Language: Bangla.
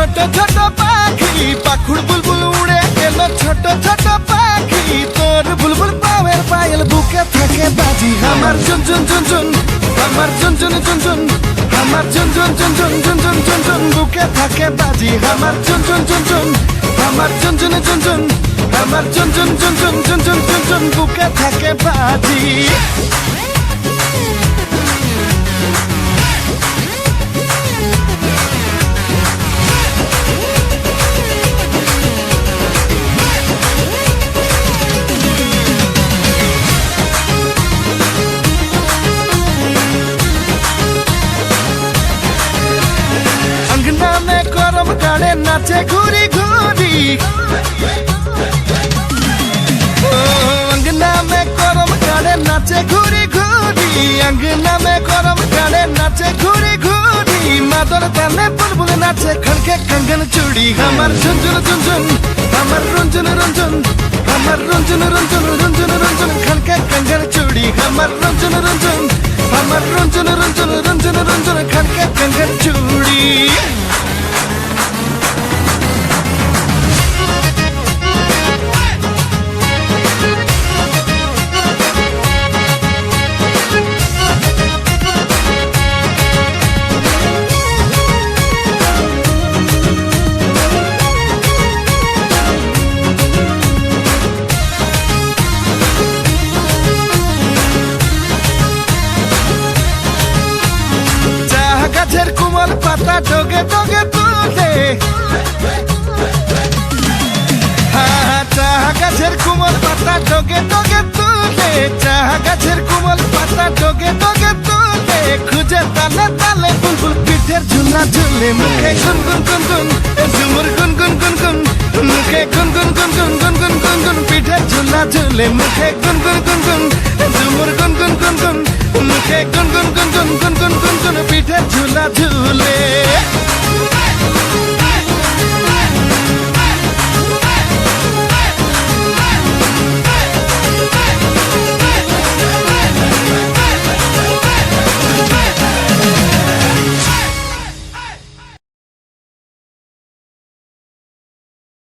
ছোট ছোট পাখি পাখুড় বুলবুল উড়ে গেল ছোট ছোট পাখি তোর বুলবুল পাওয়ের পায়েল বুকে থাকে বাজি আমার ঝুনঝুন ঝুনঝুন আমার ঝুনঝুন ঝুনঝুন আমার ঝুনঝুন ঝুনঝুন ঝুনঝুন ঝুনঝুন বুকে থাকে বাজি আমার ঝুনঝুন ঝুনঝুন আমার ঝুনঝুন ঝুনঝুন আমার ঝুনঝুন ঝুনঝুন ঝুনঝুন ঝুনঝুন বুকে থাকে বাজি अंगना में करम गाड़े नाचे घूरी घूरी अंगना में करम गाड़े नाचे घूरी घूरी अंगना में करम गाड़े नाचे घूरी घूरी मादर ताने बुलबुल नाचे खड़के कंगन चूड़ी हमार झुनझुन झुनझुन हमार रुंझुन रुंझुन हमार रुंझुन रुंझुन रुंझुन रुंझुन खड़के कंगन चूड़ी हमार रुंझुन रुंझुन हमार रुंझुन रुंझुन रुंझुन रुंझुन खड़के कंगन चूड़ी গাছের কুমল পাতা ডগে ডগে তুলে চাহা গাছের কুমল পাতা ডগে ডগে তুলে চাহা গাছের কুমল পাতা ডগে ডগে তুলে খুঁজে তালে তালে বুলবুল পিঠের ঝুলা ঝুলে মুখে গুনগুন গুনগুন ঝুমুর গুনগুন গুনগুন মুখে গুনগুন গুনগুন গুনগুন গুনগুন পিঠের ঝুলা ঝুলে মুখে গুনগুন গুনগুন ঝুমুর গুনগুন গুনগুন মুখে গুনগুন গুনগুন গুনগুন গুনগুন পিঠের ঝুলা ঝুলে